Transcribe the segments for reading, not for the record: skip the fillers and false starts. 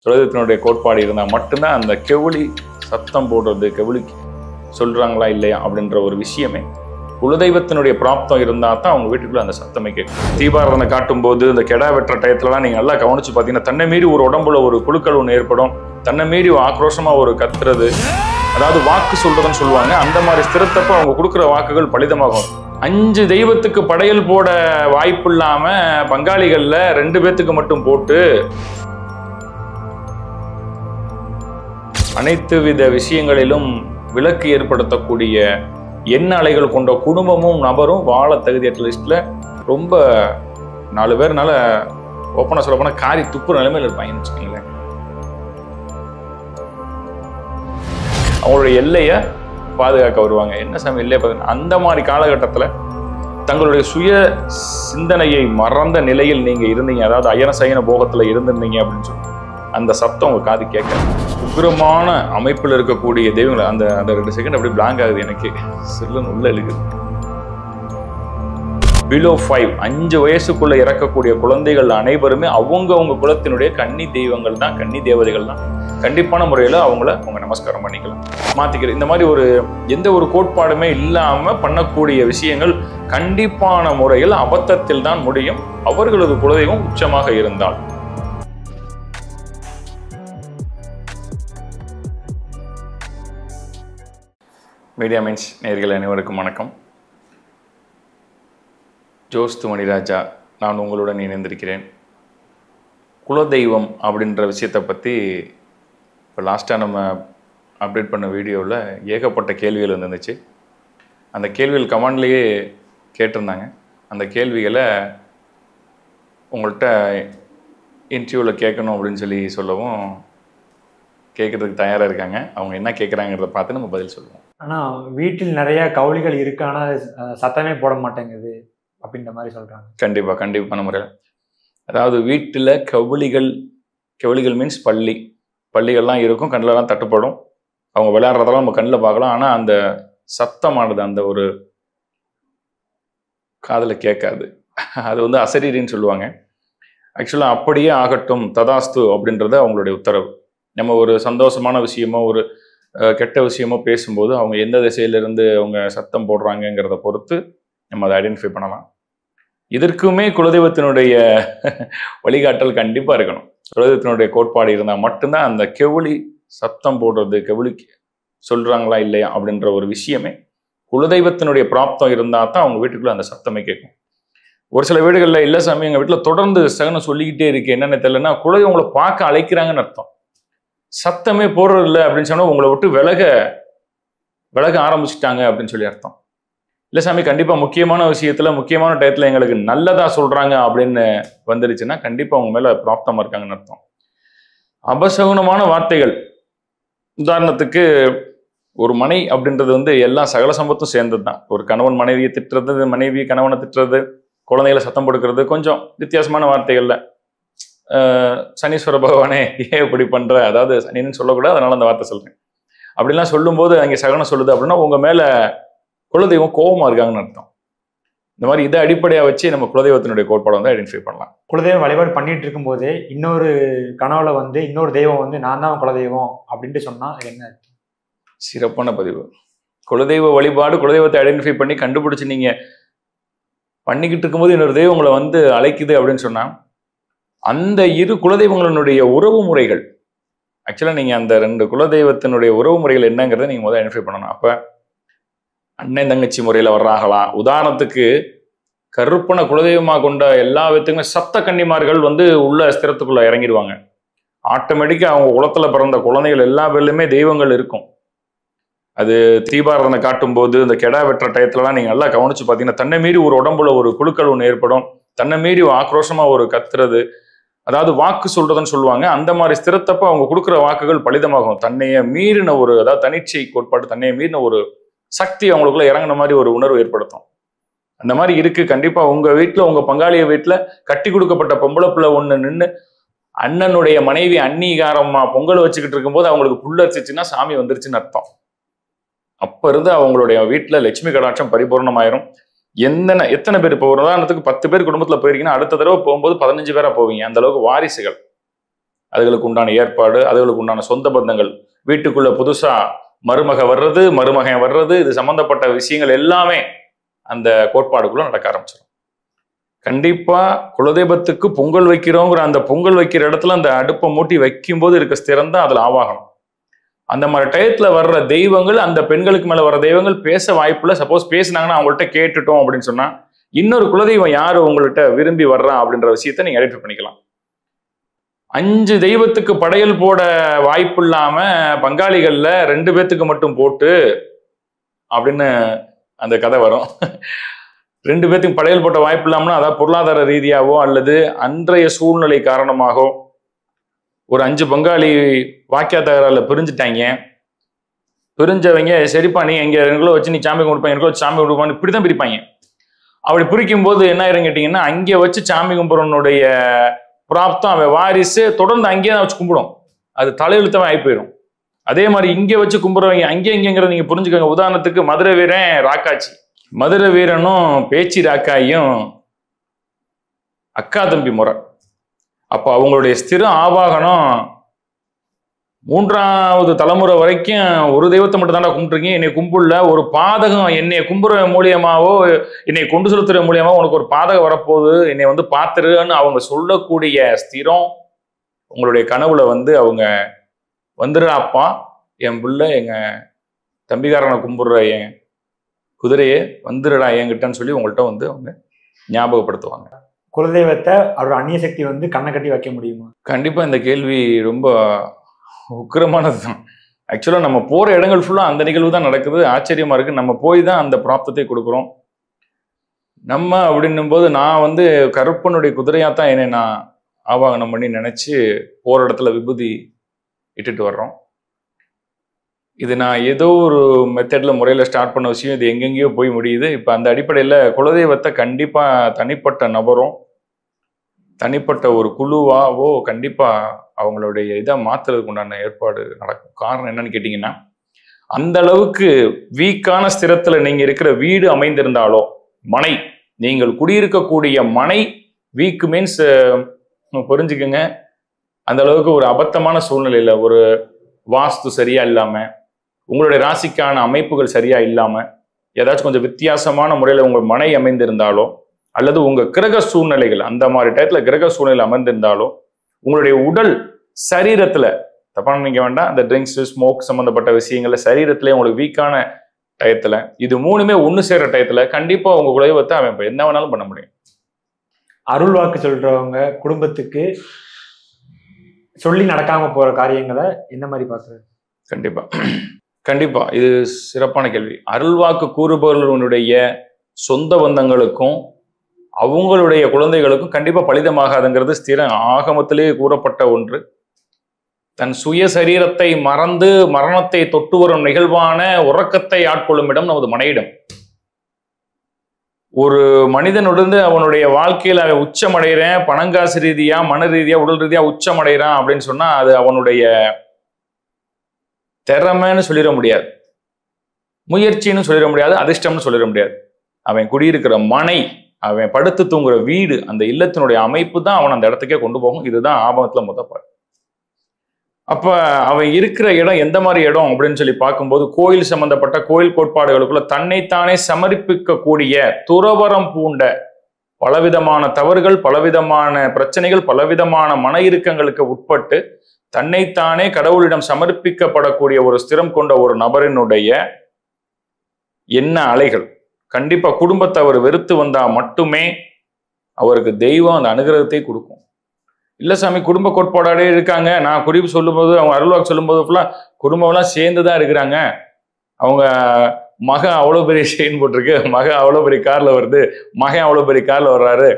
குலதெய்வத்தினுடைய கோட்பாடு இருந்தால் மட்டும்தான் அந்த கெவுளி சத்தம் போடுறது, கெவுளி சொல்றாங்களா இல்லையா அப்படின்ற ஒரு விஷயமே குலதெய்வத்தினுடைய பிராப்தம் இருந்தால் தான் அவங்க வீட்டுக்குள்ள அந்த சத்தமே கேட்கும். தீபாராதனை காட்டும் போது இந்த கெடா வெட்டுற டயத்துலலாம் நீங்க நல்லா கவனிச்சு பார்த்தீங்கன்னா தன்னை மீறி ஒரு உடம்புல ஒரு குழுக்கள் ஒன்று ஏற்படும். தன்னை மீறி ஆக்ரோஷமா ஒரு கத்துறது, அதாவது வாக்கு சொல்றதுன்னு சொல்லுவாங்க. அந்த மாதிரி ஸ்திரத்தப்ப அவங்க கொடுக்குற வாக்குகள் பலிதமாகும். 5 தெய்வத்துக்கு படையல் போட வாய்ப்பு இல்லாம பங்காளிகள்ல 2 பேத்துக்கு மட்டும் போட்டு அனைத்து வித விஷயங்களிலும் விலக்கு ஏற்படுத்தக்கூடிய எண்ண அலைகள் கொண்ட குடும்பமும் நபரும் வாழ தகுதியற்ற லிஸ்ட்ல ரொம்ப 4 பேர்னால ஓப்பனா சொல்ல போனா காரி துப்புற நிலைமையில இருப்பாங்கன்னு வச்சுக்கோங்களேன். அவங்களுடைய எல்லையை பாதுகாக்க வருவாங்க. என்ன சாமி இல்லையா பார்த்தீங்கன்னா அந்த மாதிரி காலகட்டத்தில் தங்களுடைய சுய சிந்தனையை மறந்த நிலையில் நீங்க இருந்தீங்க, அதாவது அயன சயன போகத்துல இருந்திருந்தீங்க அப்படின்னு சொல்லி அந்த சத்தம் உங்க காது கேட்க உக்கிரமான அமைப்பில் இருக்கக்கூடிய தெய்வங்களை அந்த 2 செகண்ட் அப்படி பிளாங்க் ஆகுது. எனக்கு சில்லுன்னு உள்ள இழுக்குது. பிலோ 5 வயசுக்குள்ள இறக்கக்கூடிய குழந்தைகள் அனைவருமே அவங்க குலத்தினுடைய கன்னி தெய்வங்கள் தான், கன்னி தேவதைகள் தான். கண்டிப்பான முறையில் அவங்கள அவங்க நமஸ்காரம் பண்ணிக்கலாம். மாத்திக்கிறது இந்த மாதிரி எந்த ஒரு கோட்பாடுமே இல்லாம பண்ணக்கூடிய விஷயங்கள் கண்டிப்பான முறையில் அபத்தத்தில் தான் முடியும். அவர்களது குலதெய்வம் உச்சமாக இருந்தால். மீடியா மீன்ஸ் நேயர்கள் அனைவருக்கும் வணக்கம். ஜோஸ்து மணிராஜா நான் உங்களுடன் இணைந்திருக்கிறேன். குலதெய்வம் அப்படின்ற விஷயத்தை பற்றி இப்போ லாஸ்ட்டாக நம்ம அப்டேட் பண்ண வீடியோவில் ஏகப்பட்ட கேள்விகள் இருந்துச்சு. அந்த கேள்விகள் கமெண்ட்லேயே கேட்டிருந்தாங்க. அந்த கேள்விகளை உங்கள்கிட்ட இன்டர்வியூவில் கேட்கணும் அப்படின்னு சொல்லவும் கேட்குறதுக்கு தயாராக இருக்காங்க. அவங்க என்ன கேட்குறாங்கிறத பார்த்து நம்ம பதில் சொல்லுவோம். ஆனால் வீட்டில் நிறைய கவுளிகள் இருக்கு, ஆனால் சத்தமே போட மாட்டேங்குது அப்படின்ற மாதிரி சொல்கிறாங்க. கண்டிப்பான முறையில், அதாவது வீட்டில் கவுளிகள் மீன்ஸ் பள்ளிகள்லாம் இருக்கும், கண்ணிலலாம் தட்டுப்படும். அவங்க விளையாடுறதெல்லாம் நம்ம கண்ணில் பார்க்கலாம். ஆனால் அந்த சத்தமானது அந்த ஒரு காதில் கேட்காது. அது அசரீரின்னு சொல்லுவாங்க. ஆக்சுவலாக அப்படியே ஆகட்டும், ததாஸ்து அப்படின்றது அவங்களுடைய உத்தரவு. நம்ம ஒரு சந்தோஷமான விஷயமோ ஒரு கெட்ட விஷயமோ பேசும்போது அவங்க எந்த திசையிலிருந்து அவங்க சத்தம் போடுறாங்கங்கிறத பொறுத்து நம்ம அதை ஐடென்டிஃபை பண்ணலாம். இதற்குமே குலதெய்வத்தினுடைய வழிகாட்டல் கண்டிப்பாக இருக்கணும். குலதெய்வத்தினுடைய கோட்பாடு இருந்தால் மட்டும்தான் அந்த கெவுளி சத்தம் போடுறது, கெவுளி சொல்றாங்களா இல்லையா அப்படின்ற ஒரு விஷயமே குலதெய்வத்தினுடைய பிராப்தம் இருந்தால் தான் அவங்க வீட்டுக்குள்ள அந்த சத்தமே கேட்கும். ஒரு சில வீடுகளில் இல்லை சாமி எங்கள் வீட்டில் தொடர்ந்து சகனம் சொல்லிக்கிட்டே இருக்கு, என்னென்ன தெரியலன்னா குலதெய்வம் உங்களை பார்க்க அழைக்கிறாங்கன்னு அர்த்தம். சத்தமே போடுறது இல்லை அப்படின்னு சொன்னா உங்களை விட்டு விலக ஆரம்பிச்சுட்டாங்க அப்படின்னு சொல்லி அர்த்தம். இல்லை சாமி கண்டிப்பா முக்கியமான விஷயத்துல முக்கியமான டயத்துல எங்களுக்கு நல்லதா சொல்றாங்க அப்படின்னு வந்துருச்சுன்னா கண்டிப்பா அவங்க மேல பிராப்தமா இருக்காங்கன்னு அர்த்தம். அபசகுனமான வார்த்தைகள், உதாரணத்துக்கு ஒரு மனை அப்படின்றது எல்லா சகல சம்பத்தும் சேர்ந்தது தான். ஒரு கணவன் மனைவியை திட்டுறது, மனைவி கணவனை திட்டுறது, குழந்தைகளை சத்தம் கொடுக்கறது, கொஞ்சம் வித்தியாசமான வார்த்தைகள்ல சனீஸ்வர பகவானே ஏன் இப்படி பண்ற, அதாவது சனின்னு சொல்லக்கூடாது, அதனால அந்த வார்த்தை சொல்றேன். அப்படிலாம் சொல்லும்போது அங்கே சகனம் சொல்லுது அப்படின்னா உங்க மேல குலதெய்வம் கோபமா இருக்காங்கன்னு அர்த்தம். இந்த மாதிரி இதை அடிப்படையா வச்சு நம்ம குலதெய்வத்தினுடைய கோட்பாடு ஐடென்டிஃபை பண்ணலாம். குலதெய்வம் வழிபாடு பண்ணிட்டு இருக்கும் போதே இன்னொரு கனவுல இன்னொரு தெய்வம் நான் தான் குலதெய்வம் அப்படின்ட்டு சொன்னா என்ன? சிறப்பான பதிவு. குலதெய்வ வழிபாடு, குலதெய்வத்தை ஐடென்டிஃபை பண்ணி கண்டுபிடிச்சு நீங்க பண்ணிக்கிட்டு இருக்கும்போது இன்னொரு தெய்வம் உங்களை அழைக்குது அப்படின்னு சொன்னா அந்த 2 குலதெய்வங்களுடைய உறவு முறைகள், ஆக்சுவலாக நீங்கள் அந்த 2 குலதெய்வத்தினுடைய உறவு முறைகள் என்னங்கிறத நீங்கள் முதல்ல ஐடென்டிஃபை பண்ணணும். அப்போ அண்ணன் தங்கச்சி முறையில் வர்றாங்களா? உதாரணத்துக்கு கருப்பனை குலதெய்வமாக கொண்ட எல்லா விதத்துக்குமே சப்த கன்னிமார்கள் உள்ள ஸ்திரத்துக்குள்ள இறங்கிடுவாங்க. ஆட்டோமேட்டிக்காக அவங்க குலத்தில் பிறந்த குழந்தைகள் எல்லா பேர்லையுமே தெய்வங்கள் இருக்கும். அது தீபாராதனை காட்டும் போது இந்த கெடா வெட்டுற டயத்துலலாம் நீங்கள் நல்லா கவனிச்சு பார்த்தீங்கன்னா தன்னை மீறி ஒரு உடம்புல ஒரு குழுக்கள் ஒன்று ஏற்படும். தன்னை மீறி ஆக்ரோஷமா ஒரு கத்துறது, அதாவது வாக்கு சொல்றதுன்னு சொல்லுவாங்க. அந்த மாதிரி ஸ்திரத்தப்ப அவங்க கொடுக்குற வாக்குகள் பலிதமாகும். தன்னைய மீறின அதாவது தனிச்சை கோட்பாடு, தன்னைய மீறின ஒரு சக்தி அவங்களுக்குள்ள இறங்கின மாதிரி ஒரு உணர்வு ஏற்படுத்தும். அந்த மாதிரி இருக்கு. கண்டிப்பா உங்க வீட்டுல, உங்க பங்காளிய வீட்டுல கட்டி கொடுக்கப்பட்ட பொம்பளை பிள்ளை ஒண்ணு நின்று அண்ணனுடைய மனைவி அன்னீகாரமா பொங்கல் வச்சுக்கிட்டு இருக்கும்போது அவங்களுக்கு புல்லரிச்சிச்சுன்னா சாமி வந்துருச்சுன்னு அர்த்தம். அப்ப இருந்து அவங்களுடைய வீட்டுல லட்சுமி கடாட்சம் பரிபூர்ணமாயிரும். எத்தனை பேர் இப்போ ஒரு உதாரணத்துக்கு 10 பேர் குடும்பத்துல போயிருக்கீங்கன்னா அடுத்த தடவை போகும்போது 15 பேரா போவீங்க. அந்த அளவுக்கு வாரிசுகள். அதுகளுக்கு உண்டான ஏற்பாடு, அதுகளுக்கு உண்டான சொந்த பந்தங்கள், வீட்டுக்குள்ள புதுசா மருமகன் வர்றது, இது சம்பந்தப்பட்ட விஷயங்கள் எல்லாமே அந்த கோட்பாடுக்குள்ள நடக்க ஆரம்பிச்சிடும். கண்டிப்பா குலதெய்வத்துக்கு பொங்கல் வைக்கிறோங்கிற அந்த பொங்கல் வைக்கிற இடத்துல அந்த அடுப்பை மூட்டி வைக்கும்போது இருக்க ஸ்திரம் தான் அதுல ஆவாகணும். அந்த மாதிரி டயத்துல வர்ற தெய்வங்கள், அந்த பெண்களுக்கு மேல வர்ற தெய்வங்கள் பேச வாய்ப்புல, சப்போஸ் பேசினாங்கன்னா அவங்கள்ட்ட கேட்டுட்டோம் அப்படின்னு சொன்னா இன்னொரு குலதெய்வம் யாரு உங்கள்கிட்ட விரும்பி வர்றா அப்படின்ற விஷயத்த நீங்க ஐடென்டிஃபை பண்ணிக்கலாம். 5 தெய்வத்துக்கு படையல் போட வாய்ப்பு இல்லாம பங்காளிகள்ல 2 பேத்துக்கு மட்டும் போட்டு அப்படின்னு அந்த கதை வரும். 2 பேத்துக்கு படையல் போட்ட வாய்ப்பு இல்லாமனா, அதாவது பொருளாதார ரீதியாவோ அல்லது அன்றைய சூழ்நிலை காரணமாகவோ ஒரு 5 பங்காளி வாக்கியா தகராறுல பிரிஞ்சுட்டாங்க. பிரிஞ்சவங்க சரிப்பா நீ எங்க எங்களுக்குள்ள வச்சு நீ சாமி கும்பிடுப்பாங்க, எங்களுக்குள்ள வச்சு சாமி கும்பிடுப்பான்னு இப்படிதான் பிரிப்பாங்க. அப்படி பிரிக்கும் போது என்ன ஆயிரும் கேட்டீங்கன்னா, அங்கே வச்சு சாமி கும்பிடுறவனுடைய பிராப்தம் அவன் வாரிசு தொடர்ந்து அங்கேயே தான் வச்சு கும்பிடும். அது தலையெழுத்தவன் ஆகி போயிடும். அதே மாதிரி இங்கே வச்சு கும்பிடுறவங்க அங்கே இங்கேங்கிறத நீங்க புரிஞ்சுக்கோங்க. உதாரணத்துக்கு மதுரை வீரன் ராக்காச்சி, மதுரை வீரனும் பேச்சு ராக்காயும் அக்கா தம்பி முறை. அப்போ அவங்களுடைய ஸ்திரம் ஆவாகனம் 3வது தலைமுறை வரைக்கும் ஒரு தெய்வத்தை மட்டும் தாண்டா கும்பிட்டுருக்கீங்க, என்னை கும்பிடல, ஒரு பாதகம் என்னை கும்புற மூலியமாவோ என்னை கொண்டு செலுத்துற மூலியமாவோ உனக்கு ஒரு பாதகம் வரப்போகுது, என்னை வந்து பார்த்துருன்னு அவங்க சொல்லக்கூடிய ஸ்திரம் உங்களுடைய கனவுல வந்து அவங்க வந்துடுறாப்பா என் பிள்ளை எங்க தம்பிக்காரனை கும்பிடுற என் குதிரையே வந்துடுடா என்கிட்டன்னு சொல்லி உங்கள்கிட்ட வந்து அவங்க ஞாபகப்படுத்துவாங்க. குலதெய்வத்தை அவரோட அந்நிய சக்தி வந்து கண்ணை கட்டி வைக்க முடியுமா? கண்டிப்பா இந்த கேள்வி ரொம்ப உக்கிரமானது தான். ஆக்சுவலா நம்ம போற இடங்கள் ஃபுல்லா அந்த நிகழ்வு தான் நடக்குது. ஆச்சரியமா இருக்கு. நம்ம போய் தான் அந்த பிராப்தத்தை கொடுக்குறோம். நம்ம அப்படின்னும் போது நான் வந்து கருப்பனுடைய குதிரையா தான் என்னை நான் ஆவாகனம் பண்ணி நினைச்சு போற இடத்துல விபூதி இட்டுட்டு வர்றோம். இது நான் ஏதோ ஒரு மெத்தட்ல முறையில ஸ்டார்ட் பண்ண விஷயம், இது எங்கெங்கேயோ போய் முடியுது. இப்ப அந்த அடிப்படையில குலதெய்வத்தை கண்டிப்பா தனிப்பட்ட நபரும் தனிப்பட்ட ஒரு குழுவாவோ கண்டிப்பா அவங்களுடைய இதை மாத்துறதுக்கு உண்டான ஏற்பாடு நடக்கும். காரணம் என்னன்னு கேட்டீங்கன்னா, அந்த அளவுக்கு வீக்கான ஸ்திரத்துல நீங்க இருக்கிற வீடு அமைந்திருந்தாலோ, மனை நீங்கள் குடியிருக்கக்கூடிய மனை வீக் மீன்ஸ் புரிஞ்சுக்குங்க, அந்த அளவுக்கு ஒரு அபத்தமான சூழ்நிலையில ஒரு வாஸ்து சரியா இல்லாம, உங்களுடைய ராசிக்கான அமைப்புகள் சரியா இல்லாம, ஏதாச்சும் கொஞ்சம் வித்தியாசமான முறையில உங்கள் மனை அமைந்திருந்தாலோ, அல்லது உங்க கிரக சூழ்நிலைகள் அந்த மாதிரி டயத்துல கிரக சூழ்நிலை அமைந்திருந்தாலோ, உங்களுடைய உடல் சரீரத்துல தப்பான நினைக்க வேண்டாம், அந்த ட்ரிங்க்ஸ் ஸ்மோக் சம்பந்தப்பட்ட விஷயங்கள்ல சரீரத்திலே உங்களுக்கு வீக்கான டயத்துல, இது 3மே ஒண்ணு சேர்ற டயத்துல கண்டிப்பா உங்க குலதெய்வத்தை அவன் என்ன வேணாலும் பண்ண முடியும். அருள் வாக்கு சொல்றவங்க குடும்பத்துக்கு சொல்லி நடக்காம போற காரியங்களை என்ன மாதிரி பாக்குறது? கண்டிப்பா கண்டிப்பா இது சிறப்பான கேள்வி. அருள்வாக்கு கூறுபவர்களுடைய சொந்த பந்தங்களுக்கும் அவங்களுடைய குழந்தைகளுக்கும் கண்டிப்பா பலிதமாகாதுங்கிறது ஸ்திர ஆகமத்திலே கூறப்பட்ட ஒன்று. தன் சுய சரீரத்தை மறந்து மரணத்தை தொட்டு வரும் நிகழ்வான உறக்கத்தை ஆட்கொள்ளும் இடம் நமது மனையிடம். ஒரு மனிதனுடன் அவனுடைய வாழ்க்கையில் அவன் உச்சமடைகிறேன், பணங்காசு ரீதியா மன ரீதியா உடல் ரீதியா உச்சமடைகிறான் அப்படின்னு சொன்னா அது அவனுடைய திறமைன்னு சொல்லிட முடியாது, முயற்சின்னு சொல்லிட முடியாது, அதிர்ஷ்டம்னு சொல்லிட முடியாது. அவன் குடியிருக்கிற மனை, அவன் படுத்து தூங்குற வீடு, அந்த இல்லத்தினுடைய அமைப்பு தான் அவன் அந்த இடத்துக்கே கொண்டு போகும். இதுதான் ஆபத்துல முதப்பாடு. அப்ப அவன் இருக்கிற இடம் எந்த மாதிரி இடம் அப்படின்னு சொல்லி பார்க்கும்போது, கோயில் சம்பந்தப்பட்ட கோயில் கோட்பாடுகளுக்குள்ள தன்னைத்தானே சமர்ப்பிக்கக்கூடிய துறவரம் பூண்ட பலவிதமான தவறுகள், பலவிதமான பிரச்சனைகள், பலவிதமான மன இறுக்கங்களுக்கு உட்பட்டு தன்னைத்தானே கடவுளிடம் சமர்ப்பிக்கப்படக்கூடிய ஒரு ஸ்திரம் கொண்ட ஒரு நபரினுடைய என்ன அலைகள் கண்டிப்பா குடும்பத்தை அவர் வெறுத்து வந்தா மட்டுமே அவருக்கு தெய்வம் அந்த அனுகிரகத்தை கொடுக்கும். இல்ல சாமி குடும்ப கோட்பாடாடே இருக்காங்க, நான் குறிப்பு சொல்லும்போது அவங்க அருள்வாக்கு சொல்லும்போது ஃபுல்லா குடும்பம்லாம் சேர்ந்துதான் இருக்கிறாங்க, அவங்க மகன் அவ்வளவு பெரிய செயின் போட்டிருக்கு, மகன் அவ்வளவு பெரிய கார்ல வருது, மகன் அவ்வளவு பெரிய கார்ல வர்றாரு,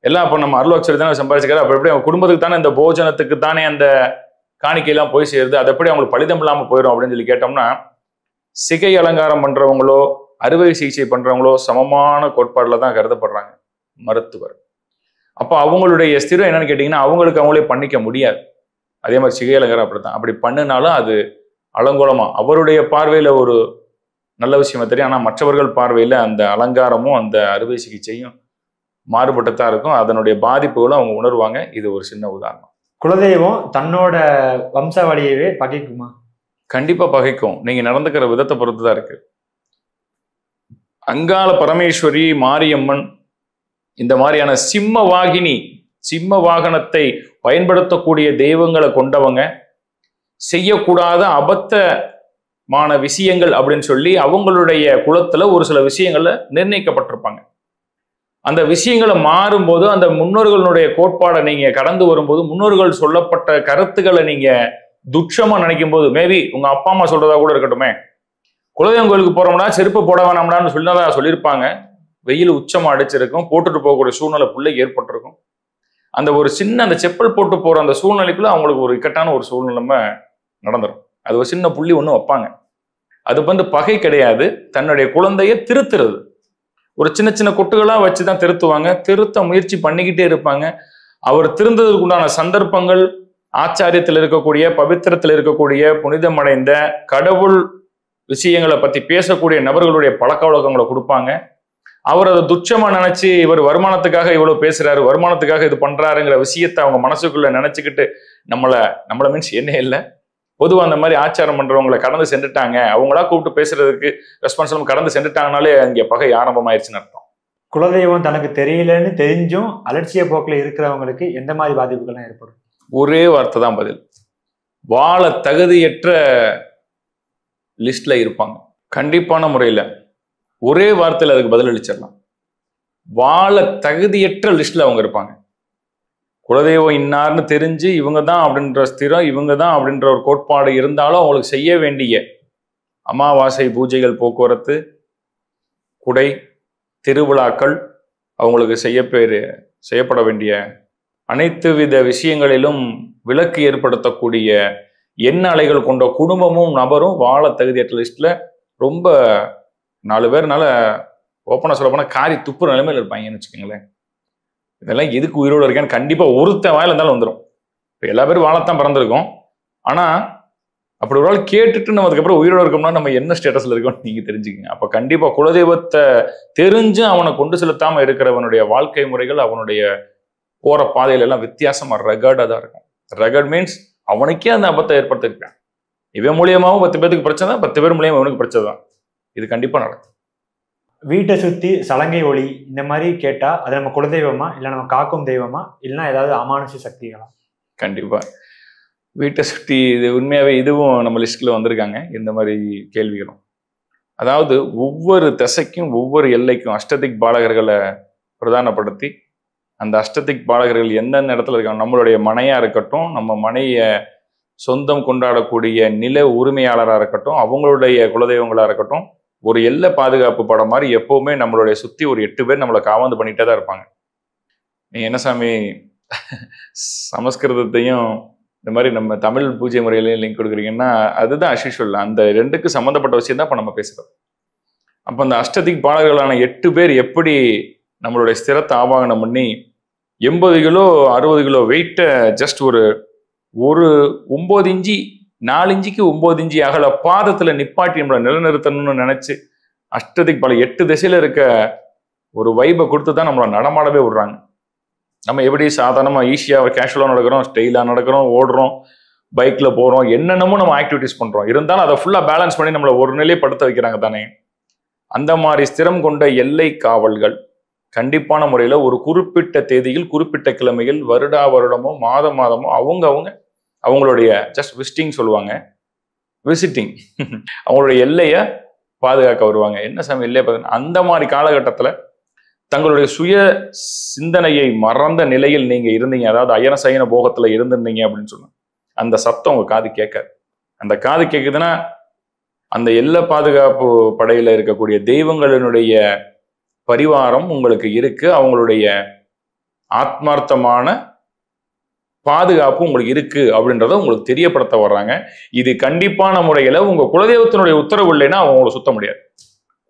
எல்லாம் அப்ப நம்ம அருள்வாக்கு சொல்லி தானே சம்பாதிச்சுக்காரு, அப்ப எப்படி அவங்க குடும்பத்துக்கு தானே இந்த போஜனத்துக்கு தானே அந்த காணிக்கையெல்லாம் போய் சேருது, அது எப்படி அவங்களுக்கு பலிதம் இல்லாம போயிடும் அப்படின்னு சொல்லி கேட்டோம்னா, சிகை அலங்காரம் பண்றவங்களோ அறுவை சிகிச்சை பண்றவங்களோ சமமான கோட்பாடுல தான் கருதப்படுறாங்க மருத்துவர். அப்ப அவங்களுடைய ஸ்திரம் என்னன்னு கேட்டீங்கன்னா, அவங்களுக்கு அவங்களே பண்ணிக்க முடியாது. அதே மாதிரி சிகை அலங்காரம் அப்படித்தான், அப்படி பண்ணினாலும் அது அலங்கோலமா அவருடைய பார்வையில ஒரு நல்ல விஷயமா தெரியும், ஆனா மற்றவர்கள் பார்வையில அந்த அலங்காரமும் அந்த அறுவை சிகிச்சையும் மாறுபட்டுத்தான் இருக்கும், அதனுடைய பாதிப்புகளும் அவங்க உணர்வாங்க. இது ஒரு சின்ன உதாரணம். குலதெய்வம் தன்னோட வம்சாவளியவே பகைக்குமா? கண்டிப்பா பகைக்கும். நீங்க நடந்துக்கிற விதத்தை பொறுத்து தான் இருக்கு. அங்காள பரமேஸ்வரி, மாரியம்மன், இந்த மாதிரியான சிம்ம வாகனத்தை பயன்படுத்தக்கூடிய தெய்வங்களை கொண்டவங்க செய்யக்கூடாத அபத்தமான விஷயங்கள் அப்படின்னு சொல்லி அவங்களுடைய குலத்துல ஒரு சில விஷயங்கள்ல நிர்ணயிக்கப்பட்டிருப்பாங்க. அந்த விஷயங்களை மாறும்போது, அந்த முன்னோர்களுடைய கோட்பாடை நீங்க கடந்து வரும்போது, முன்னோர்கள் சொல்லப்பட்ட கருத்துக்களை நீங்க துட்சமா நினைக்கும் போது, மேபி உங்க அப்பா அம்மா சொல்றதா கூட இருக்கட்டுமே, குலதெய்வம் கோயிலுக்கு போறோம்னா செருப்பு போட வேணாம்டான்னு சொன்னதா சொல்லியிருப்பாங்க. வெயில் உச்சமா அடிச்சிருக்கும், போட்டுட்டு போகக்கூடிய சூழ்நிலை பிள்ளைக்கு ஏற்பட்டிருக்கும். அந்த ஒரு சின்ன அந்த செப்பல் போட்டு போற அந்த சூழ்நிலைக்குள்ள அவங்களுக்கு ஒரு இக்கட்டான ஒரு சூழ்நிலைமை நடந்துடும். அது ஒரு சின்ன புள்ளி ஒன்று வைப்பாங்க. அது வந்து பகை கிடையாது, தன்னுடைய குழந்தைய திருத்துறது. ஒரு சின்ன சின்ன கொட்டுகளா வச்சுதான் திருத்துவாங்க. திருத்த முயற்சி பண்ணிக்கிட்டே இருப்பாங்க. அவர் திருந்ததுக்கு உண்டான சந்தர்ப்பங்கள், ஆச்சாரியத்தில் இருக்கக்கூடிய, பவித்திரத்தில் இருக்கக்கூடிய, புனிதமடைந்த கடவுள் விஷயங்களை பத்தி பேசக்கூடிய நபர்களுடைய பழக்க வழக்கங்களை கொடுப்பாங்க. அவர் அதை துச்சமா நினைச்சு, இவர் வருமானத்துக்காக இவ்வளவு பேசுறாரு, வருமானத்துக்காக இது பண்றாருங்கிற விஷயத்த அவங்க மனசுக்குள்ள நினைச்சுக்கிட்டு நம்மள மீன்ஸ் என்ன இல்லை, பொதுவாக அந்த மாதிரி ஆச்சாரம் பண்றவங்களை கடந்து சென்றுட்டாங்க, அவங்களா கூப்பிட்டு பேசுறதுக்கு ரெஸ்பான்சிபிள் கடந்து சென்றுட்டாங்கனாலே அங்கே பகை ஆரம்பமாயிருச்சுன்னு அர்த்தம். குலதெய்வம் தனக்கு தெரியலன்னு தெரிஞ்சும் அலட்சிய போக்கில் இருக்கிறவங்களுக்கு எந்த மாதிரி பாதிப்புகள்லாம் ஏற்படும்? ஒரே வார்த்தை தான் பதில். வாழ தகுதியற்ற லிஸ்ட்ல இருப்பாங்க. கண்டிப்பான முறையில ஒரே வார்த்தையில் அதுக்கு பதில் அளிச்சிடலாம். வாழ தகுதியற்ற லிஸ்ட்ல அவங்க இருப்பாங்க. குலதெய்வம் இன்னார்னு தெரிஞ்சு இவங்க தான் அப்படின்ற ஸ்திரம், இவங்க தான் அப்படின்ற ஒரு கோட்பாடு இருந்தாலும் அவங்களுக்கு செய்ய வேண்டிய அமாவாசை பூஜைகள், போக்குவரத்து, குடை, திருவிழாக்கள், அவங்களுக்கு செய்யப்பட வேண்டிய அனைத்து வித விஷயங்களிலும் விலக்கு ஏற்படுத்தக்கூடிய எண்ண அலைகள் கொண்ட குடும்பமும் நபரும் வாழ தகுதியற்ற லிஸ்ட்ல ரொம்ப 4 பேர்னால ஓப்பனா சொல்ல போனா காரி துப்புற நிலைமையில இருப்பாங்கன்னு வச்சுக்கோங்களேன். இதெல்லாம் எதுக்கு உயிரோடு இருக்கேன்னு கண்டிப்பா ஒருத்தன் வாயில இருந்தாலும் வந்துடும். இப்போ எல்லா பேரும் வாழத்தான் பிறந்திருக்கோம். ஆனா அப்படி ஒரு ஆள் கேட்டுட்டு நம்ம அதுக்கப்புறம் உயிரோடு இருக்கோம்னா நம்ம என்ன ஸ்டேட்டஸ்ல இருக்கோம்னு நீங்க தெரிஞ்சுக்கங்க. அப்ப கண்டிப்பா குலதெய்வத்தை தெரிஞ்சு அவனை கொண்டு செலுத்தாம இருக்கிறவனுடைய வாழ்க்கை முறைகள், அவனுடைய போற பாதையில எல்லாம் வித்தியாசமா ரகடா தான் இருக்கும். ரகட் மீன்ஸ் அவனுக்கே அந்த அபத்தை ஏற்படுத்திருக்கான். இவன் மூலியமாவும் 10 பேருக்கு பிரச்சனை தான், 10 பேர் மூலியமா அவனுக்கு பிரச்சனை தான். இது கண்டிப்பா நடக்கும். வீட்டை சுத்தி சலங்கை ஒளி இந்த மாதிரி கேட்டா அது நம்ம குலதெய்வமா, இல்ல நம்ம காக்கும் தெய்வமா, இல்லைன்னா ஏதாவது அமானுஷ சக்திகளா? கண்டிப்பா வீட்டை சுற்றி இது உண்மையாவே இதுவும் நம்ம லிஸ்ட்ல வந்திருக்காங்க இந்த மாதிரி கேள்விகளும். அதாவது ஒவ்வொரு திசைக்கும் ஒவ்வொரு எல்லைக்கும் அஷ்டதிக் பாலகர்களை பிரதானப்படுத்தி, அந்த அஷ்டதிக் பாலகர்கள் எந்தெந்த இடத்துல இருக்காங்க, நம்மளுடைய மனையா இருக்கட்டும், நம்ம மனைய சொந்தம் கொண்டாடக்கூடிய நில உரிமையாளராக இருக்கட்டும், அவங்களுடைய குலதெய்வங்களா இருக்கட்டும், ஒரு எல்லை பாதுகாப்பு படம் மாதிரி எப்பவுமே நம்மளுடைய சுத்தி ஒரு 8 பேர் நம்மளை காவந்து பண்ணிட்டே தான் இருப்பாங்க. நீங்க என்ன சாமி சமஸ்கிருதத்தையும் இந்த மாதிரி நம்ம தமிழ் பூஜை முறையிலையும் லிங்க் கொடுக்குறீங்கன்னா அதுதான் அஷிஷுவல். அந்த 2க்கு சம்மந்தப்பட்ட விஷயம் தான் இப்போ நம்ம பேசுகிறோம். அப்போ அந்த அஷ்டதிக் பாலகர்களான 8 பேர் எப்படி நம்மளுடைய ஸ்திரத்தை ஆவாகனம் பண்ணி 80 கிலோ 60 கிலோ வெயிட்டை ஜஸ்ட் ஒரு 9 இன்ச்சு 4 இன்ச்சுக்கு 9 இன்ச்சு அகல பாதத்தில் நிப்பாட்டி நம்மளை நிலைநிறுத்தணும்னு நினைச்சு அஷ்டதிக் பால 8 திசையில இருக்க ஒரு வைபை கொடுத்து தான் நம்மளை நடமாடவே விடுறாங்க. நம்ம எப்படி சாதாரணமாக ஈஸியாக கேஷுவலாக நடக்கிறோம், ஸ்டைலாக நடக்கிறோம், ஓடுறோம், பைக்கில் போகிறோம், என்னென்னமோ நம்ம ஆக்டிவிட்டிஸ் பண்ணுறோம். இருந்தாலும் அதை ஃபுல்லாக பேலன்ஸ் பண்ணி நம்மளை ஒரு நிலையை படுத்த வைக்கிறாங்க தானே. அந்த மாதிரி ஸ்திரம் கொண்ட எல்லை காவல்கள் கண்டிப்பான முறையில் ஒரு குறிப்பிட்ட தேதியில், குறிப்பிட்ட கிழமைகள், வருடமோ மாதமோ அவங்களுடைய ஜஸ்ட் விசிட்டிங் சொல்லுவாங்க, விசிட்டிங் அவங்களுடைய எல்லையை பாதுகாக்க வருவாங்க. என்ன சாமி எல்லையை பார்த்தீங்கன்னா, அந்த மாதிரி காலகட்டத்தில் தங்களுடைய சுய சிந்தனையை மறந்த நிலையில் நீங்க இருந்தீங்க, அதாவது அயன சயன போகத்துல இருந்திருந்தீங்க அப்படின்னு சொன்னா அந்த சத்தம் உங்க காது கேட்காது. அந்த காது கேட்குதுன்னா அந்த எல்லை பாதுகாப்பு படையில இருக்கக்கூடிய தெய்வங்களினுடைய பரிவாரம் உங்களுக்கு இருக்கு, அவங்களுடைய ஆத்மார்த்தமான பாதுகாப்பு உங்களுக்கு இருக்கு அப்படின்றத உங்களுக்கு தெரியப்படுத்த வர்றாங்க. இது கண்டிப்பான முறையில உங்க குலதெய்வத்தினுடைய உத்தரவு இல்லைன்னா அவங்களை சுத்த முடியாது.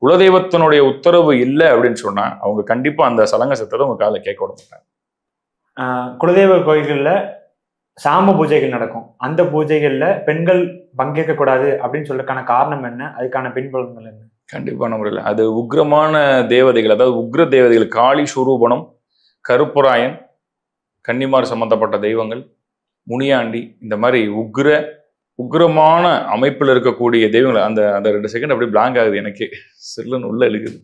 குலதெய்வத்தினுடைய உத்தரவு இல்லை அப்படின்னு சொன்னா அவங்க கண்டிப்பா அந்த சலங்க சத்தத்தை உங்க காதில் கேட்க விட மாட்டாங்க. குலதெய்வ கோயில்கள்ல சாம பூஜைகள் நடக்கும். அந்த பூஜைகள்ல பெண்கள் பங்கேற்க கூடாது அப்படின்னு சொல்றதுக்கான காரணம் என்ன? அதுக்கான பின்புலங்கள் என்ன? கண்டிப்பான முறையில் அது உக்ரமான தேவதைகள், அதாவது உக்ர தேவதைகள், காளி சுரூபணம், கருப்புராயன், கன்னிமார் சம்பந்தப்பட்ட தெய்வங்கள், முனியாண்டி, இந்த மாதிரி உக்ரமான அமைப்பில் இருக்கக்கூடிய தெய்வங்கள். அந்த அந்த 2 செகண்ட் அப்படியே பிளாங்க் ஆகுது எனக்கு, செல்லுன்னு உள்ள இழுக்குது.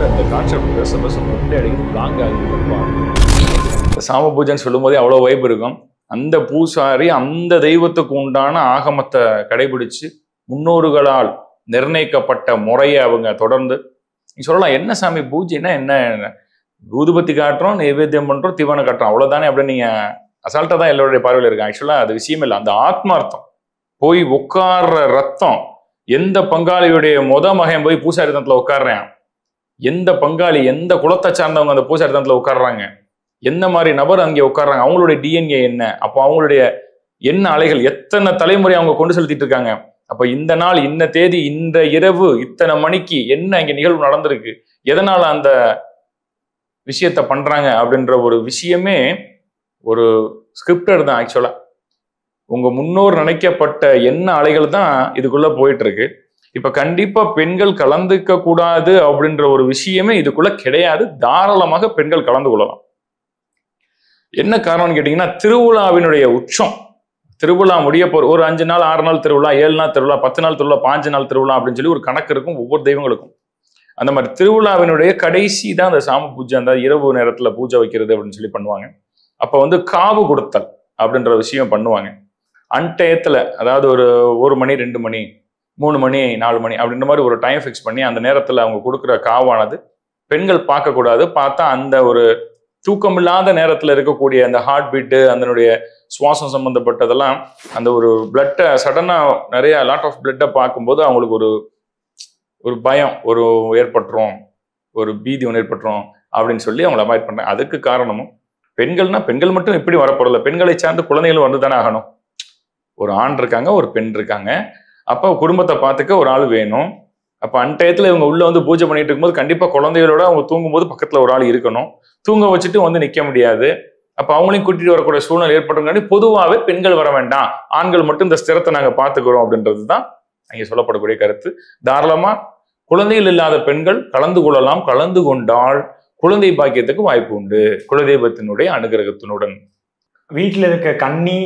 இந்த கான்செப்ட் பேச அடிக்கடி பிளாங்க் ஆகுது. சாம பூஜைன்னு சொல்லும் போதே அவ்வளோ வைப் இருக்கும். அந்த பூசாரி அந்த தெய்வத்துக்கு உண்டான ஆகமத்தை கடைபிடிச்சு முன்னோர்களால் நிர்ணயிக்கப்பட்ட முறையை அவங்க தொடர்ந்து நீ சொல்லலாம், என்ன சாமி பூஜைன்னா என்ன, ஊதுபத்தி காட்டுறோம், நைவேத்தியம் பண்றோம், தீவனம் காட்டுறோம், அவ்வளவுதானே அப்படின்னு நீங்க அசால்ட்டா தான் எல்லாருடைய பார்வையில் இருக்கு. ஆக்சுவலா அது விஷயம் இல்லை. அந்த ஆத்மார்த்தம் போய் உட்கார்ற ரத்தம், எந்த பங்காளியுடைய மகன் போய் பூசாரித்தனத்துல உட்காடுறேன், எந்த பங்காளி எந்த குலத்தை சார்ந்தவங்க அந்த பூசாரித்தனத்துல உட்காடுறாங்க, எந்த மாதிரி நபர் அங்கே உட்காடுறாங்க, அவங்களுடைய டிஎன்ஏ என்ன, அப்போ அவங்களுடைய என்ன அலைகள், எத்தனை தலைமுறை அவங்க கொண்டு செலுத்திட்டு இருக்காங்க. அப்ப இந்த நாள், இந்த தேதி, இந்த இரவு, இத்தனை மணிக்கு என்ன இங்க நிகழ்வு நடந்திருக்கு, எதனால அந்த விஷயத்த பண்றாங்க அப்படின்ற ஒரு விஷயமே ஒரு ஸ்கிரிப்டட் தான். ஆக்சுவலா உங்க முன்னோர் நினைக்கப்பட்ட என்ன அலைகள் தான் இதுக்குள்ள போயிட்டு இருக்கு. இப்ப கண்டிப்பா பெண்கள் கலந்துக்க கூடாது அப்படின்ற ஒரு விஷயமே இதுக்குள்ள கிடையாது. தாராளமாக பெண்கள் கலந்து கொள்ளலாம். என்ன காரணம்னு கேட்டீங்கன்னா, திருவிழாவினுடைய உச்சம், திருவிழா முடிய போற ஒரு 5 நாள் 6 நாள் திருவிழா, 7 நாள் திருவிழா, 10 நாள் திருவிழா, 5 நாள் திருவிழா அப்படின்னு சொல்லி ஒரு கணக்கு இருக்கும் ஒவ்வொரு தெய்வங்களுக்கும். அந்த மாதிரி திருவிழாவினுடைய கடைசி தான் அந்த சாம பூஜை, அந்த இரவு நேரத்துல பூஜை வைக்கிறது அப்படின்னு சொல்லி பண்ணுவாங்க. அப்ப வந்து காவு கொடுத்தல் அப்படின்ற விஷயம் பண்ணுவாங்க. அன்டயத்துல, அதாவது ஒரு 1 மணி 2 மணி 3 மணி 4 மணி அப்படின்ற மாதிரி ஒரு டைம் ஃபிக்ஸ் பண்ணி அந்த நேரத்துல அவங்க கொடுக்குற காவானது பெண்கள் பார்க்கக்கூடாது. பார்த்தா அந்த ஒரு தூக்கமில்லாத நேரத்துல இருக்கக்கூடிய அந்த ஹார்ட் பீட்டு, அதனுடைய சுவாசம் சம்பந்தப்பட்டதெல்லாம், அந்த ஒரு பிளட்டை சடனா நிறைய லாட் ஆஃப் பிளட்டை பார்க்கும்போது அவங்களுக்கு ஒரு பயம் ஏற்பட்டுரும், ஒரு பீதி ஒன்று ஏற்பட்டுரும் அப்படின்னு சொல்லி அவங்களை அவாய்ட் பண்றாங்க. அதுக்கு காரணமும் பெண்கள்னா பெண்கள் மட்டும் இப்படி வரப்போறதில்ல, பெண்களை சார்ந்து குழந்தைகளும் வந்து தானே ஆகணும். ஒரு ஆண் இருக்காங்க, ஒரு பெண் இருக்காங்க, அப்போ குடும்பத்தை பார்த்துக்க ஒரு ஆள் வேணும். அப்போ அன்டயத்துல இவங்க உள்ள வந்து பூஜை பண்ணிட்டு இருக்கும்போது கண்டிப்பா குழந்தைகளோட அவங்க தூங்கும்போது பக்கத்துல ஒரு ஆள் இருக்கணும். தூங்க வச்சுட்டு வந்து நிக்க முடியாது. அப்ப அவங்களையும் கூட்டிட்டு வரக்கூடிய சூழ்நிலை ஏற்படுறதுக்காண்டி பொதுவாகவே பெண்கள் வர வேண்டாம், ஆண்கள் மட்டும் இந்த ஸ்திரத்தை நாங்க பாத்துக்கிறோம் அப்படின்றது தான் அங்கே சொல்லப்படக்கூடிய கருத்து. தாராளமா குழந்தைகள் இல்லாத பெண்கள் கலந்து கொள்ளலாம். கலந்து கொண்டால் குழந்தை பாக்கியத்துக்கு வாய்ப்பு உண்டு, குலதெய்வத்தினுடைய அனுகிரகத்தினுடன். வீட்டுல இருக்க கன்னி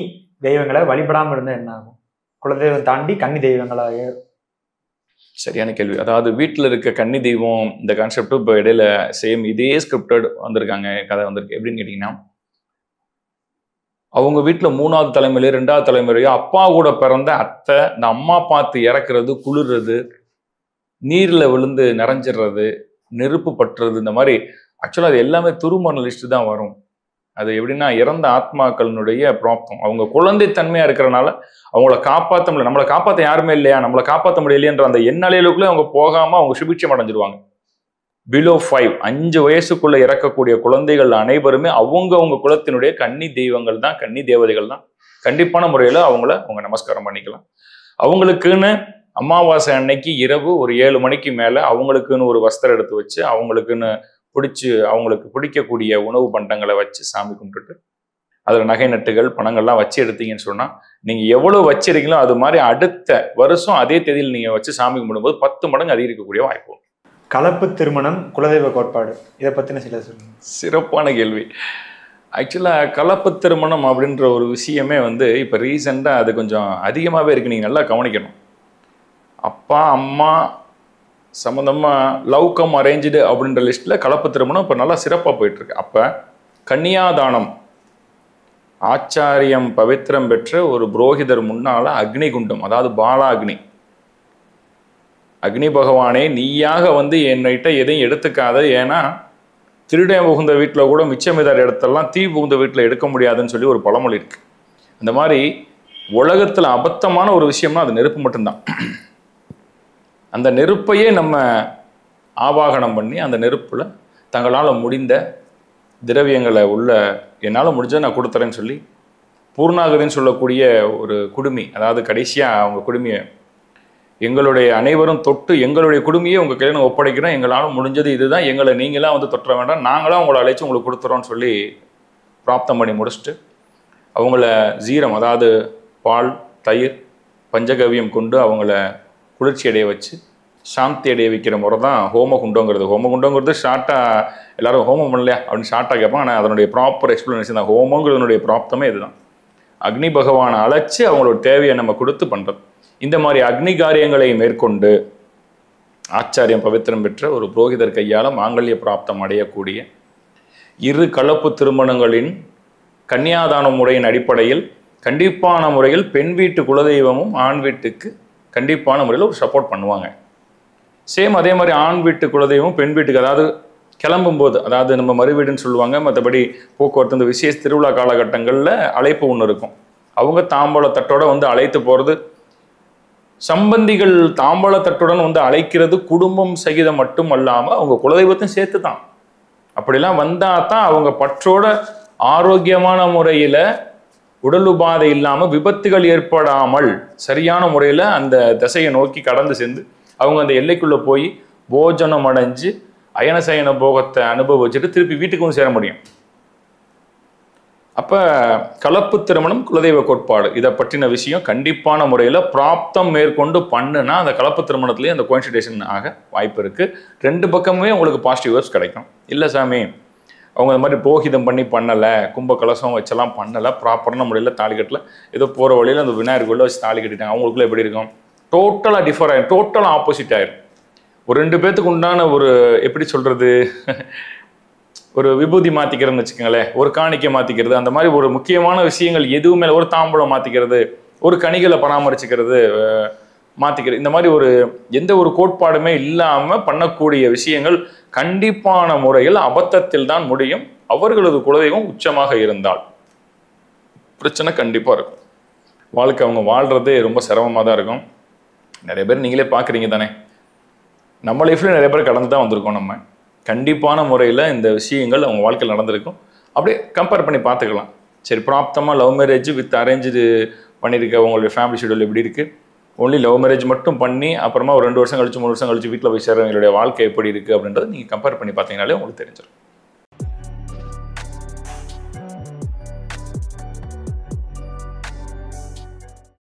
தெய்வங்களை வழிபடாம இருந்தா என்ன ஆகும்? குலதெய்வம் தாண்டி கன்னி தெய்வங்களாக. சரியான கேள்வி. அதாவது வீட்டில் இருக்க கன்னி தெய்வம் இந்த கான்செப்ட் இப்போ இடையில சேம் இதே ஸ்கிரிப்டட் வந்திருக்காங்க, கதை வந்திருக்கு. எப்படின்னு கேட்டீங்கன்னா, அவங்க வீட்டில் 3வது தலைமுறையோ 2வது தலைமுறையோ அப்பா கூட பிறந்த அத்தை இந்த அம்மா பார்த்து இறக்குறது, குளிர்றது, நீர்ல விழுந்து நிறைஞ்சிடுறது, நெருப்பு பட்டுறது, இந்த மாதிரி ஆக்சுவலாக அது எல்லாமே துருமண லிஸ்ட் தான் வரும். அது எப்படின்னா இறந்த ஆத்மாக்களினுடைய பிராப்தம். அவங்க குழந்தைத்தன்மையா இருக்கிறனால அவங்கள காப்பாற்ற முடியல, நம்மளை காப்பாற்ற யாருமே இல்லையா, நம்மளை காப்பாற்ற முடியலையன்ற அந்த எண்ணலையிலுக்குள்ளே அவங்க போகாம அவங்க சுபிட்சம் அடைஞ்சிருவாங்க. பிலோ 5 வயசுக்குள்ள இறக்கக்கூடிய குழந்தைகள் அனைவருமே அவங்க குலத்தினுடைய கன்னி தெய்வங்கள் தான், கன்னி தேவதைகள் தான். கண்டிப்பான முறையில் அவங்க நமஸ்காரம் பண்ணிக்கலாம். அவங்களுக்குன்னு அமாவாசை அன்னைக்கு இரவு ஒரு 7 மணிக்கு மேல அவங்களுக்குன்னு ஒரு வஸ்திரம் எடுத்து வச்சு அவங்களுக்குன்னு அவங்களுக்கு பிடிக்கக்கூடிய உணவு பண்டங்களை வச்சு சாமி கும்பிட்டுட்டு அதில் நகை நட்டுகள் பணங்கள்லாம் வச்சு எடுத்தீங்கன்னு சொன்னா நீங்க எவ்வளவு வச்சிருக்கீங்களோ அது மாதிரி அடுத்த வருஷம் அதே தேதியில் நீங்க வச்சு சாமி கும்பிடும்போது 10 மடங்கு அதிகரிக்கக்கூடிய வாய்ப்பு. கலப்பு திருமணம், குலதெய்வ கோட்பாடு, இதை பத்தின சில சொல்லுங்க. சிறப்பான கேள்வி. ஆக்சுவலா கலப்பு திருமணம் அப்படின்ற ஒரு விஷயமே இப்ப ரீசெண்டா அது கொஞ்சம் அதிகமாகவே இருக்கு. நீங்க நல்லா கவனிக்கணும். அப்பா அம்மா சம்மந்தமா லவ் கம் அரேஞ்சு அப்படின்ற லிஸ்ட்ல கலப்பு திருமணம் இப்ப நல்லா சிறப்பா போயிட்டு இருக்கு. அப்ப கன்னியாதானம் ஆச்சாரியம் பவித்திரம் பெற்ற ஒரு புரோகிதர் முன்னால அக்னிகுண்டம், அதாவது பாலாக்னி, அக்னி பகவானே நீயாக என்னைட்ட எதையும் எடுத்துக்காத, ஏன்னா திருடன் புகுந்த வீட்டில் கூட மிச்சமிதார் இடத்தெல்லாம் தீ புகுந்த வீட்டில் எடுக்க முடியாதுன்னு சொல்லி ஒரு பழமொழி இருக்கு. அந்த மாதிரி உலகத்துல அபத்தமான ஒரு விஷயம்னா அது நெருப்பு மட்டும்தான். அந்த நெருப்பையே நம்ம ஆவாகனம் பண்ணி அந்த நெருப்புல தங்களால் முடிந்த திரவியங்களை உள்ள என்னால் முடிஞ்சதை நான் கொடுத்துறேன்னு சொல்லி பூர்ணாகதின்னு சொல்லக்கூடிய ஒரு குடுமி, அதாவது கடைசியாக அவங்க குடுமியை எங்களுடைய அனைவரும் தொட்டு எங்களுடைய குடுமையை உங்கள் கையில் நான் ஒப்படைக்கிறோம், எங்களால் முடிஞ்சது இதுதான், எங்களை நீங்களாம் தொற்ற வேண்டாம், நாங்களாம் உங்களை அழைச்சி உங்களுக்கு கொடுத்துறோன்னு சொல்லி பிராப்தம் பண்ணி முடிச்சுட்டு அவங்கள ஜீரம், அதாவது பால் தயிர் பஞ்சகவியம் கொண்டு அவங்கள குளிர்ச்சி அடைய வச்சு சாந்தி அடைய வைக்கிற முறை தான் ஹோமகுண்டங்கிறது. ஹோமகுண்டங்கிறது ஷார்ட்டாக எல்லாரும் ஹோமம் பண்ணலையா அப்படின்னு ஷார்ட்டாக கேட்பாங்க. ஆனால் அதனுடைய ப்ராப்பர் எக்ஸ்பிளனேஷன் தான். ஹோமங்கிறதுனுடைய ப்ராப்தமே இதுதான். அக்னி பகவானை அழைச்சி அவங்களோட தேவையை நம்ம கொடுத்து பண்ணுறது. இந்த மாதிரி அக்னி காரியங்களை மேற்கொண்டு ஆச்சாரியம் பவித்திரம் பெற்ற ஒரு புரோகிதர் கையால் மாங்கல்ய பிராப்தம் அடையக்கூடிய இரு கலப்பு திருமணங்களின் கன்னியாதான முறையின் அடிப்படையில் கண்டிப்பான முறையில் பெண் வீட்டு குலதெய்வமும் ஆண் வீட்டுக்கு கண்டிப்பான முறையில் ஒரு சப்போர்ட் பண்ணுவாங்க. சேம் அதே மாதிரி ஆண் வீட்டு குலதெய்வம் பெண் வீட்டுக்கு, அதாவது கிளம்பும்போது, அதாவது நம்ம மறுவீடுன்னு சொல்லுவாங்க, மற்றபடி போக்குவரத்து இந்த விசேஷ திருவிழா காலகட்டங்களில் அழைப்பு ஒன்று இருக்கும். அவங்க தாம்பாளத்தட்டோட வந்து அழைத்து போகிறது. சம்பந்திகள் தாம்பாளத்தட்டுடன் வந்து அழைக்கிறது குடும்பம் சகிதம் மட்டும் அல்லாமல் அவங்க குலதெய்வத்தையும் சேர்த்து தான். அப்படிலாம் வந்தால் தான் அவங்க பற்றோட ஆரோக்கியமான முறையில் உடல் உபாதை இல்லாமல் விபத்துகள் ஏற்படாமல் சரியான முறையில் அந்த திசையை நோக்கி கடந்து சென்று அவங்க அந்த எல்லைக்குள்ளே போய் போஜனம் அடைஞ்சு அயனசயன போகத்தை அனுபவிச்சுட்டு திருப்பி வீட்டுக்கு வந்து சேர முடியும். அப்போ கலப்பு திருமணம் குலதெய்வ கோட்பாடு இதை பற்றின விஷயம் கண்டிப்பான முறையில் பிராப்தம் மேற்கொண்டு பண்ணுனா அந்த கலப்பு திருமணத்துலேயே அந்த கோயின்சிடேஷன் ஆக வாய்ப்பு இருக்குது. ரெண்டு பக்கமே உங்களுக்கு பாசிட்டிவ் வேர்ஸ் கிடைக்கும். இல்லை சாமி அவங்க அந்த மாதிரி புரோகிதம் பண்ணி பண்ணலை, கும்ப கலசம் வச்செல்லாம் பண்ணலை, ப்ராப்பரான முறையில் தாலி கட்டல, ஏதோ போகிற வழியில் அந்த விநாயகர் கோயிலில் வச்சு தாலி கட்டிட்டாங்க, அவங்களுக்குள்ள எப்படி இருக்கும்? டோட்டலாக டிஃபர் ஆயிரும், டோட்டலாக ஆப்போசிட் ஆயிரும். ஒரு ரெண்டு பேர்த்துக்கு உண்டான ஒரு எப்படி சொல்கிறது, ஒரு விபூதி மாற்றிக்கிறதுன்னு வச்சுக்கோங்களேன், ஒரு காணிக்கை மாற்றிக்கிறது, அந்த மாதிரி ஒரு முக்கியமான விஷயங்கள் எதுவுமே, ஒரு தாம்பூலம் மாற்றிக்கிறது, ஒரு கனிகளை பராமரிச்சுக்கிறது மாற்றிக்கிறது, இந்த மாதிரி ஒரு எந்த ஒரு கோட்பாடுமே இல்லாமல் பண்ணக்கூடிய விஷயங்கள் கண்டிப்பான முறையில் அபத்தத்தில் தான் முடியும். அவர்களது குலதெய்வம் உச்சமாக இருந்தால் பிரச்சனை கண்டிப்பாக இருக்கும். வாழ்க்கை அவங்க வாழ்கிறதே ரொம்ப சிரமமாக தான் இருக்கும். நிறைய பேர் நீங்களே பார்க்குறீங்க தானே, நம்ம லைஃப்ல நிறைய பேர் கடந்து தான் வந்திருக்கோம். நம்ம கண்டிப்பான முறையில் இந்த விஷயங்கள் அவங்க வாழ்க்கையில் நடந்திருக்கும். அப்படியே கம்பேர் பண்ணி பார்த்துக்கலாம். சரி, ப்ராப்தமாக லவ் மேரேஜ் வித் அரேஞ்சு பண்ணியிருக்க உங்களுடைய ஃபேமிலி ஷெடியூல் எப்படி இருக்குது, ஒன்லி லவ் மேரேஜ் மட்டும் பண்ணி அப்புறமா ஒரு 2 வருஷம் கழிச்சு 3 வருஷம் கழிச்சு வீட்டில் போய் சேர்றவங்களுடைய வாழ்க்கை எப்படி இருக்குது அப்படின்றத நீங்கள் கம்பேர் பண்ணி பார்த்தீங்கனாலே உங்களுக்கு தெரிஞ்சிடும்.